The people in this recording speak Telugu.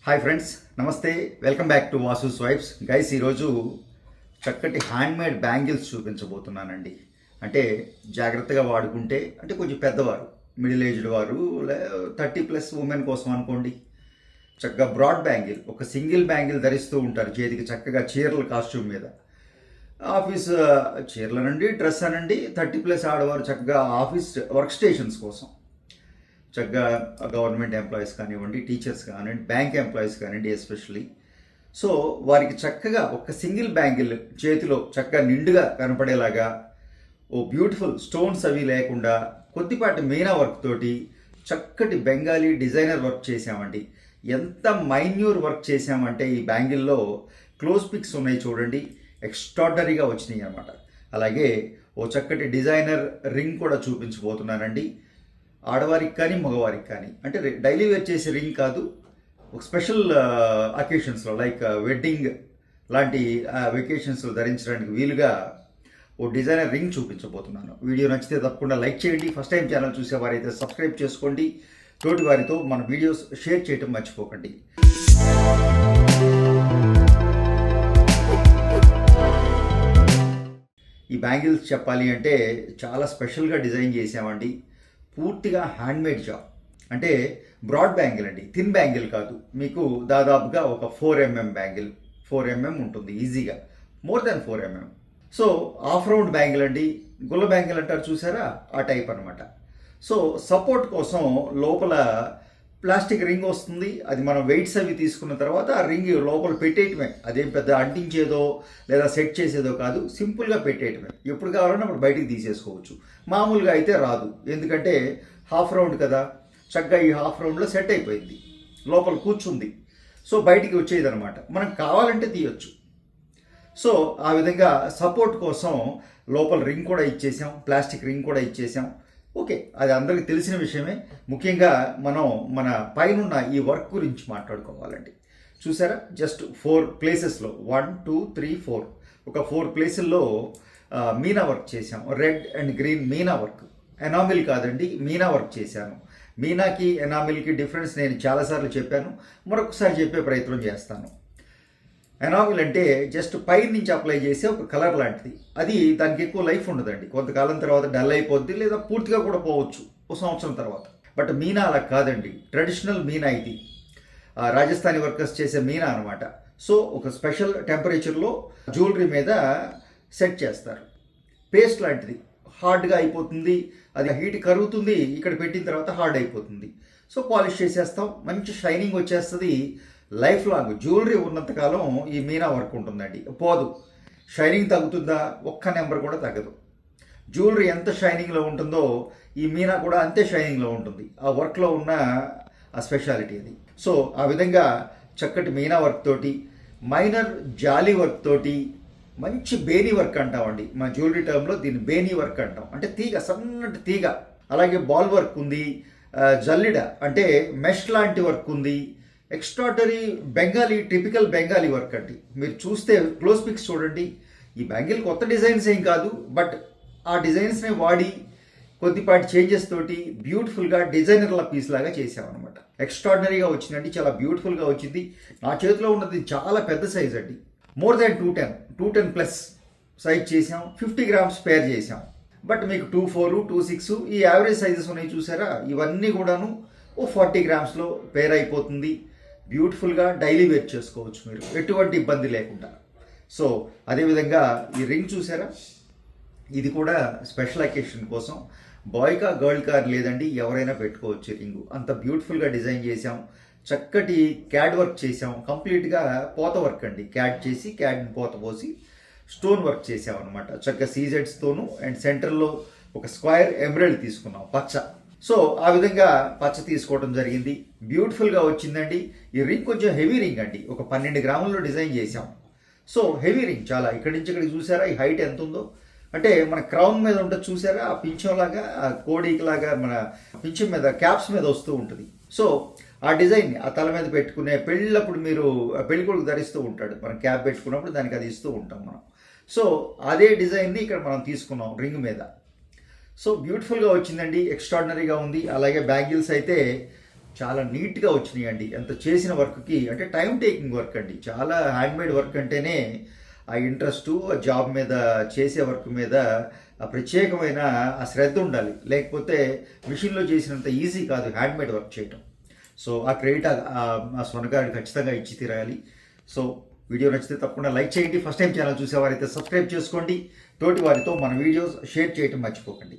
హాయ్ ఫ్రెండ్స్, నమస్తే. Welcome back to Vasu swipes. Guys, ఈరోజు చక్కటి హ్యాండ్మేడ్ బ్యాంగిల్స్ చూపించబోతున్నానండి. అంటే జాగ్రత్తగా వాడుకుంటే, అంటే కొంచెం పెద్దవారు, మిడిల్ ఏజ్డ్ వారు, 30+ ఉమెన్ కోసం అనుకోండి. చక్కగా బ్రాడ్ బ్యాంగిల్, ఒక సింగిల్ బ్యాంగిల్ ధరిస్తూ ఉంటారు చేతికి, చక్కగా చీరల కాస్ట్యూమ్ మీద. ఆఫీస్ చీరలనండి, డ్రెస్ అనండి, 30+ ఆడవారు చక్కగా ఆఫీస్ వర్క్ స్టేషన్స్ కోసం, చక్కగా గవర్నమెంట్ ఎంప్లాయీస్ కానివ్వండి, టీచర్స్ కానివ్వండి, బ్యాంక్ ఎంప్లాయీస్ కానివ్వండి ఎస్పెషల్లీ. సో వారికి చక్కగా ఒక సింగిల్ బ్యాంగిల్ చేతిలో చక్కగా నిండుగా కనపడేలాగా, ఓ బ్యూటిఫుల్ స్టోన్స్ అవి లేకుండా కొద్దిపాటి మీనా వర్క్ తోటి చక్కటి బెంగాలీ డిజైనర్ వర్క్ చేసామండి. ఎంత మైన్యూర్ వర్క్ చేసామంటే ఈ బ్యాంగిల్లో క్లోజ్ పిక్స్ ఉన్నాయి చూడండి, ఎక్స్ట్రాడనరీగా వచ్చినాయి అన్నమాట. అలాగే ఓ చక్కటి డిజైనర్ రింగ్ కూడా చూపించబోతున్నానండి. ఆడవారికి కానీ మగవారికి కానీ, అంటే డైలీ వేర్ చేసే రింగ్ కాదు, ఒక స్పెషల్ అకేషన్స్లో లైక్ వెడ్డింగ్ లాంటి వెకేషన్స్లో ధరించడానికి వీలుగా ఓ డిజైనర్ రింగ్ చూపించబోతున్నాను. వీడియో నచ్చితే తప్పకుండా లైక్ చేయండి. ఫస్ట్ టైం ఛానల్ చూసేవారైతే సబ్స్క్రైబ్ చేసుకోండి. తోటి వారితో మన వీడియోస్ షేర్ చేయటం మర్చిపోకండి. ఈ బ్యాంగిల్స్ చెప్పాలి అంటే చాలా స్పెషల్గా డిజైన్ చేసామండి. పూర్తిగా హ్యాండ్మేడ్ జాబ్. అంటే బ్రాడ్ బ్యాంగిల్ అండి, థిన్ బ్యాంగిల్ కాదు. మీకు దాదాపుగా ఒక 4mm బ్యాంగిల్, 4mm ఉంటుంది ఈజీగా, more than 4mm. So half round bangle అండి, గుల్ల బ్యాంగిల్ అంటారు చూసారా, ఆ టైప్ అనమాట. సో సపోర్ట్ కోసం లోపల ప్లాస్టిక్ రింగ్ వస్తుంది. అది మనం వెయిట్స్ అవి తీసుకున్న తర్వాత ఆ రింగ్ లోపల పెట్టేయటమే. అదేం పెద్ద అంటించేదో లేదా సెట్ చేసేదో కాదు, సింపుల్గా పెట్టేయటమే. ఎప్పుడు కావాలన్నా అప్పుడు బయటికి తీసేసుకోవచ్చు. మామూలుగా అయితే రాదు, ఎందుకంటే హాఫ్ రౌండ్ కదా. చక్కగా ఈ హాఫ్ రౌండ్లో సెట్ అయిపోయింది, లోపల కూర్చుంది. సో బయటికి వచ్చేది అనమాట, మనం కావాలంటే తీయొచ్చు. సో ఆ విధంగా సపోర్ట్ కోసం లోపల రింగ్ కూడా ఇచ్చేసాం, ప్లాస్టిక్ రింగ్ కూడా ఇచ్చేసాం. ఓకే, అది అందరికీ తెలిసిన విషయమే. ముఖ్యంగా మనం మన పైనున్న ఈ వర్క్ గురించి మాట్లాడుకోవాలండి. చూసారా, జస్ట్ 4 ప్లేసెస్లో 1 2 3 4 ఒక 4 ప్లేసుల్లో మీనా వర్క్ చేశాం. Red and green Meena work, enamel కాదండి, మీనా వర్క్ చేశాను. మీనాకి ఎనామిల్కి డిఫరెన్స్ నేను చాలాసార్లు చెప్పాను, మరొకసారి చెప్పే ప్రయత్నం చేస్తాను. ఎనామిల్ అంటే జస్ట్ పై నుంచి అప్లై చేసే ఒక కలర్ లాంటిది. అది దానికి ఎక్కువ లైఫ్ ఉండదండి, కొంతకాలం తర్వాత డల్ అయిపోద్ది, లేదా పూర్తిగా కూడా పోవచ్చు ఒక సంవత్సరం తర్వాత. బట్ మీనా అలా కాదండి, ట్రెడిషనల్ మీనా ఇది, రాజస్థానీ వర్కర్స్ చేసే మీనా అనమాట. సో ఒక స్పెషల్ టెంపరేచర్లో జ్యువెలరీ మీద సెట్ చేస్తారు. పేస్ట్ లాంటిది, హార్డ్గా అయిపోతుంది, అది హీట్ కరుగుతుంది, ఇక్కడ పెట్టిన తర్వాత హార్డ్ అయిపోతుంది. సో పాలిష్ చేసేస్తాం, మంచి షైనింగ్ వచ్చేస్తుంది. లైఫ్ లాంగ్ జ్యువెలరీ ఉన్నంతకాలం ఈ మీనా వర్క్ ఉంటుందండి, పోదు. షైనింగ్ తగ్గుతుందా? ఒక్క నెంబర్ కూడా తగ్గదు. జ్యువెలరీ ఎంత షైనింగ్లో ఉంటుందో ఈ మీనా కూడా అంతే షైనింగ్లో ఉంటుంది. ఆ వర్క్లో ఉన్న ఆ స్పెషాలిటీ అది. సో ఆ విధంగా చక్కటి మీనా వర్క్ తోటి, మైనర్ జాలీ వర్క్ తోటి, మంచి బేనీ వర్క్ అంటామండి మా జ్యువెలరీ టర్మ్లో, దీన్ని బేనీ వర్క్ అంటాం. అంటే తీగ, సన్నటి తీగ. అలాగే బాల్ వర్క్ ఉంది, జల్లిడ అంటే మెష్ లాంటి వర్క్ ఉంది. Extraordinary Bengali, typical Bengali work అండి. మీరు చూస్తే క్లోజ్ పిక్స్ చూడండి. ఈ బ్యాంగిల్ కొత్త డిజైన్స్ ఏం కాదు, బట్ ఆ డిజైన్స్ని వాడి కొద్దిపాటి చేంజెస్ తోటి బ్యూటిఫుల్గా డిజైనర్ల పీస్ లాగా చేసామన్నమాట. ఎక్స్ట్రాడనరీగా వచ్చిందండి, చాలా బ్యూటిఫుల్గా వచ్చింది. నా చేతిలో ఉన్నది చాలా పెద్ద సైజ్ అండి, మోర్ దాన్ 210+ సైజ్ చేసాం. 50 grams పేర్ చేసాం. బట్ మీకు 24, 26 ఈ యావరేజ్ సైజెస్ ఉన్నాయి చూసారా, ఇవన్నీ కూడాను ఓ 40 grams పేర్ అయిపోతుంది. బ్యూటిఫుల్గా డైలీ వేర్ చేసుకోవచ్చు మీరు, ఎటువంటి ఇబ్బంది లేకుండా. సో అదేవిధంగా ఈ రింగ్ చూసారా, ఇది కూడా స్పెషల్ అకేషన్ కోసం, బాయ్ కా గర్ల్ కా లేదండి, ఎవరైనా పెట్టుకోవచ్చు రింగు. అంత బ్యూటిఫుల్గా డిజైన్ చేసాం. చక్కటి క్యాడ్ వర్క్ చేసాం, కంప్లీట్గా పోత వర్క్ అండి. క్యాడ్ చేసి క్యాడ్ని పోత పోసి స్టోన్ వర్క్ చేసాం అనమాట. చక్కగా సీజెడ్స్తోను, అండ్ సెంటర్లో ఒక స్క్వైర్ ఎమరల్డ్ తీసుకున్నాం, పచ్చ. సో ఆ విధంగా పచ్చ తీసుకోవడం జరిగింది. బ్యూటిఫుల్గా వచ్చిందండి. ఈ రింగ్ కొంచెం హెవీ రింగ్ అండి, ఒక 12 గ్రాముల్లో డిజైన్ చేసాం. సో హెవీ రింగ్ చాలా. ఇక్కడి నుంచి ఇక్కడికి చూసారా ఈ హైట్ ఎంత ఉందో, అంటే మన క్రౌన్ మీద ఉంటుంది చూసారా, ఆ పింఛంలాగా, ఆ కోడిలాగా మన పింఛం మీద క్యాప్స్ మీద వస్తూ ఉంటుంది. సో ఆ డిజైన్ని ఆ తల మీద పెట్టుకునే, పెళ్ళప్పుడు మీరు పెళ్లి కొడుకు ధరిస్తూ ఉంటాడు, మనం క్యాప్ పెట్టుకున్నప్పుడు దానికి అది ఇస్తూ ఉంటాం మనం. సో అదే డిజైన్ని ఇక్కడ మనం తీసుకున్నాం రింగ్ మీద. సో బ్యూటిఫుల్గా వచ్చిందండి, ఎక్స్ట్రాడినరీగా ఉంది. అలాగే బ్యాంగిల్స్ అయితే చాలా నీట్గా వచ్చినాయండి. ఎంత చేసిన వర్క్కి అంటే టైం టేకింగ్ వర్క్ అండి. చాలా హ్యాండ్మేడ్ వర్క్ అంటేనే ఆ ఇంట్రెస్టు, ఆ జాబ్ మీద చేసే వర్క్ మీద ఆ ప్రత్యేకమైన ఆ శ్రద్ధ ఉండాలి. లేకపోతే మిషన్లో చేసినంత ఈజీ కాదు హ్యాండ్మేడ్ వర్క్ చేయటం. సో ఆ క్రెడిట్ ఆ స్వర్ణగారికి ఖచ్చితంగా ఇచ్చి తీరాలి. సో వీడియో నచ్చితే తప్పకుండా లైక్ చేయండి. ఫస్ట్ టైం ఛానల్ చూసేవారైతే సబ్స్క్రైబ్ చేసుకోండి. తోటి వారితో మన వీడియోస్ షేర్ చేయటం మర్చిపోకండి.